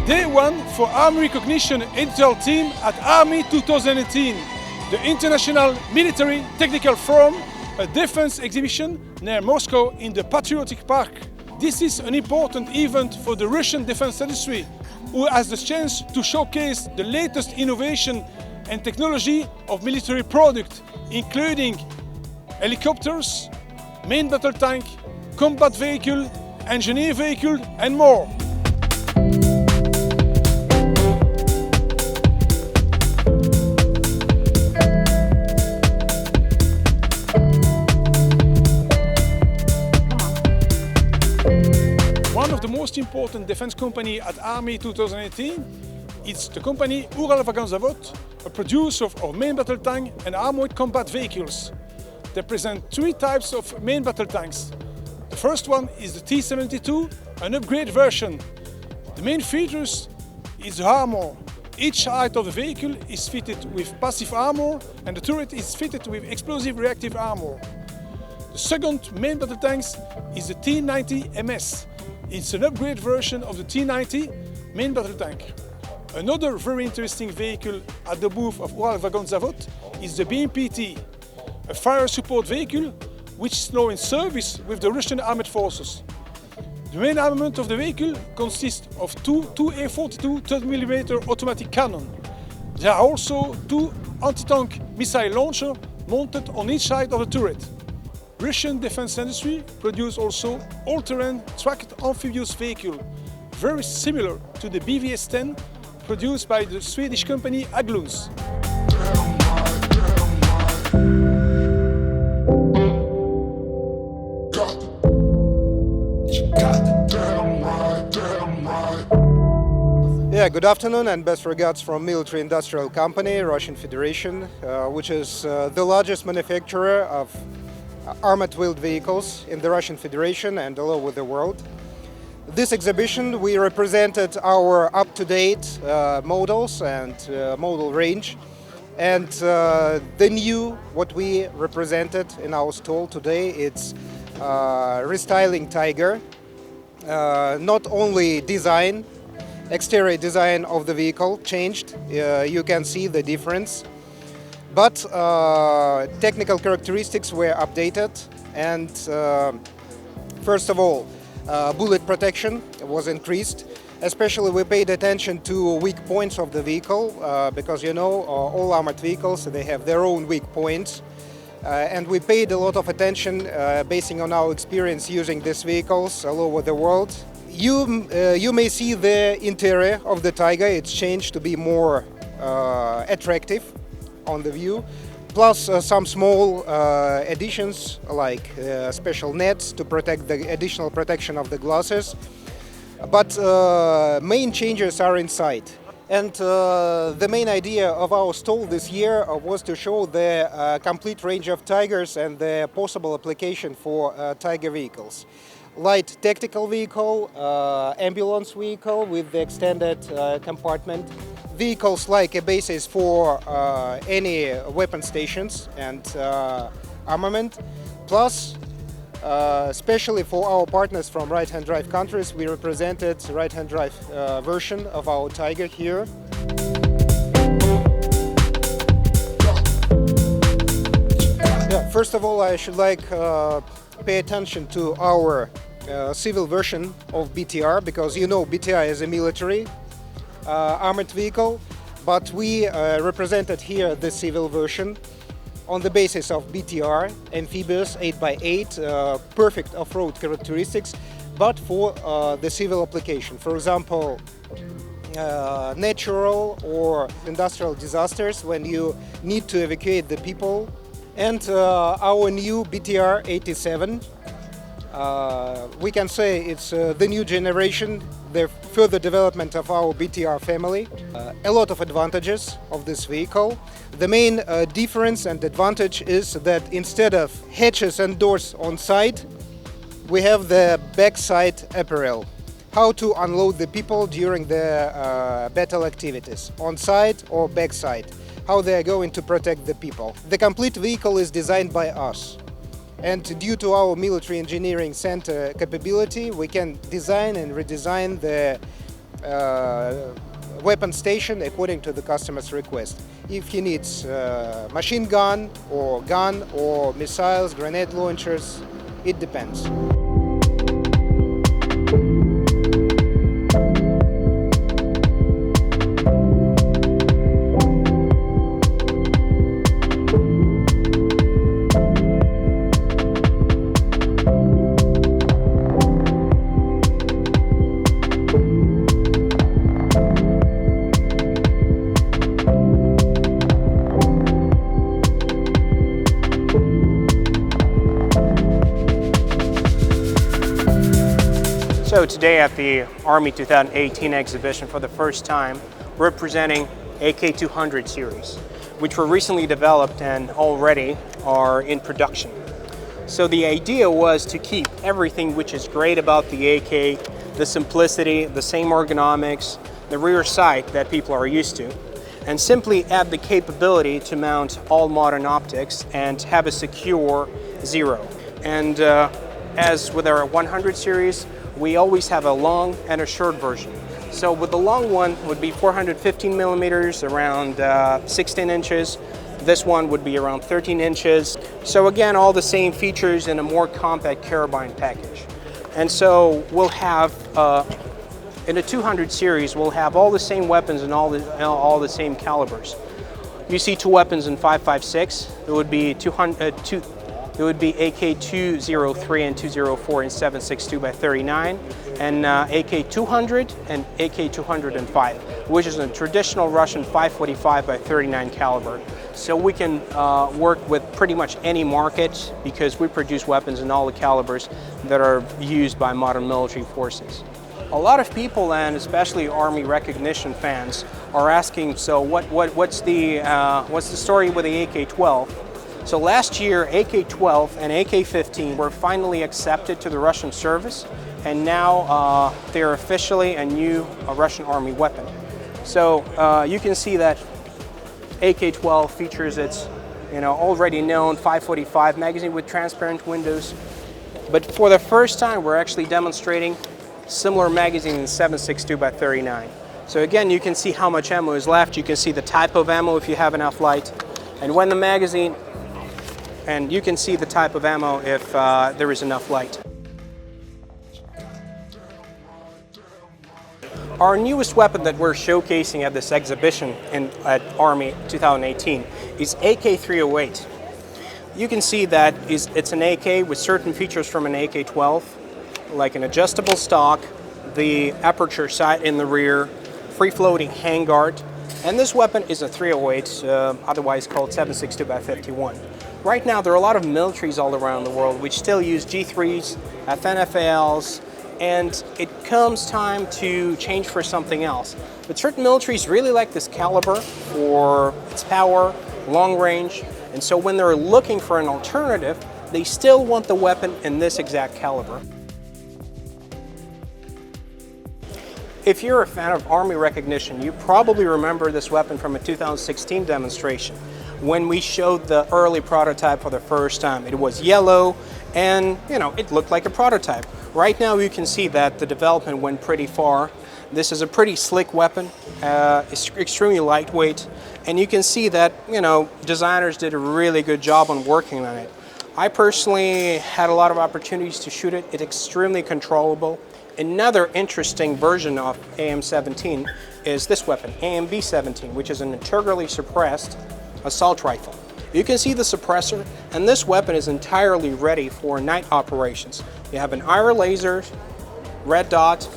Day one for Army Recognition editorial team at Army-2018, the International Military Technical Forum, a defense exhibition near Moscow in the Patriotic Park. This is an important event for the Russian defense industry, who has the chance to showcase the latest innovation and technology of military products, including helicopters, main battle tank, combat vehicle, engineer vehicle, and more. One of the most important defense company at Army 2018 is the company Uralvagonzavod, a producer of main battle tank and armored combat vehicles. They present three types of main battle tanks. The first one is the T-72, an upgrade version. The main features is the armor. Each height of the vehicle is fitted with passive armor and the turret is fitted with explosive reactive armor. The second main battle tank is the T-90 MS. It's an upgrade version of the T-90 main battle tank. Another very interesting vehicle at the booth of Uralvagonzavod is the BMP-T, a fire support vehicle which is now in service with the Russian armed forces. The main armament of the vehicle consists of two A42 30mm automatic cannon. There are also two anti-tank missile launchers mounted on each side of the turret. Russian defense industry produce also all-terrain tracked amphibious vehicle, very similar to the BVS-10 produced by the Swedish company Hägglunds. Yeah, good afternoon and best regards from Military Industrial Company, Russian Federation, which is the largest manufacturer of armored wheeled vehicles in the Russian Federation and all over the world. This exhibition we represented our up-to-date models and model range, and the new what we represented in our stall today, it's restyling Tiger. Not only design, exterior design of the vehicle changed, you can see the difference, but technical characteristics were updated, and first of all, bullet protection was increased. Especially we paid attention to weak points of the vehicle, because you know all armored vehicles, they have their own weak points. And we paid a lot of attention basing on our experience using these vehicles all over the world. You may see the interior of the Tiger, it's changed to be more attractive on the view, plus some small additions like special nets to protect the additional protection of the glasses. But main changes are inside. And the main idea of our stall this year was to show the complete range of Tigers and the possible application for Tiger vehicles. Light tactical vehicle, ambulance vehicle with the extended compartment, vehicles like a basis for any weapon stations and armament, plus especially for our partners from right-hand drive countries, we represented right-hand drive version of our Tiger here. Yeah, first of all, I should like pay attention to our civil version of BTR, because you know BTR is a military armored vehicle, but we represented here the civil version on the basis of BTR, amphibious 8x8, perfect off-road characteristics, but for the civil application. For example, natural or industrial disasters when you need to evacuate the people. And our new BTR 87, we can say it's the new generation, the further development of our BTR family. A lot of advantages of this vehicle. The main difference and advantage is that instead of hatches and doors on side, we have the backside SPRL. How to unload the people during the battle activities, on side or backside. How they are going to protect the people. The complete vehicle is designed by us. And due to our military engineering center capability, we can design and redesign the weapon station according to the customer's request. If he needs machine gun or missiles, grenade launchers, it depends. So today at the Army-2018 exhibition, for the first time, we're presenting AK-200 series, which were recently developed and already are in production. So the idea was to keep everything which is great about the AK, the simplicity, the same ergonomics, the rear sight that people are used to, and simply add the capability to mount all modern optics and have a secure zero. And as with our 100 series, we always have a long and a short version. So with the long one would be 415 millimeters, around 16 inches. This one would be around 13 inches. So again, all the same features in a more compact carabine package. And so we'll have, in the 200 series, we'll have all the same weapons and all the same calibers. You see two weapons in 5.56. It would be It would be AK-203 and 204 in 7.62 by 39, and AK-200 and AK-205, which is a traditional Russian 5.45 by 39 caliber. So we can work with pretty much any market because we produce weapons in all the calibers that are used by modern military forces. A lot of people, and especially Army recognition fans, are asking, so what's the story with the AK-12? So last year, AK-12 and AK-15 were finally accepted to the Russian service, and now they're officially a new Russian Army weapon. So you can see that AK-12 features its already known 5.45 magazine with transparent windows, but for the first time, we're actually demonstrating similar magazine in 7.62 by 39. So again, you can see how much ammo is left. You can see the type of ammo if you have enough light, and when the magazine. And you can see the type of ammo if there is enough light. Our newest weapon that we're showcasing at this exhibition at Army 2018 is AK-308. You can see that it's an AK with certain features from an AK-12, like an adjustable stock, the aperture sight in the rear, free-floating handguard, and this weapon is a 308, otherwise called 7.62 by 51. Right now, there are a lot of militaries all around the world which still use G3s, FNFALs, and it comes time to change for something else. But certain militaries really like this caliber for its power, long range, and so when they're looking for an alternative, they still want the weapon in this exact caliber. If you're a fan of Army recognition, you probably remember this weapon from a 2016 demonstration when we showed the early prototype for the first time. It was yellow and, it looked like a prototype. Right now you can see that the development went pretty far. This is a pretty slick weapon, it's extremely lightweight, and you can see that, designers did a really good job on working on it. I personally had a lot of opportunities to shoot it. It's extremely controllable. Another interesting version of AM-17 is this weapon, AMB-17, which is an integrally suppressed assault rifle. You can see the suppressor, and this weapon is entirely ready for night operations. You have an IR laser, red dot,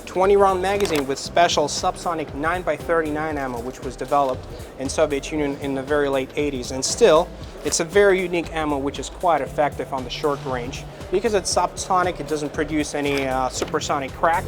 20-round magazine with special subsonic 9x39 ammo, which was developed in Soviet Union in the very late 80s. And still, it's a very unique ammo which is quite effective on the short range. Because it's subsonic, it doesn't produce any supersonic crack.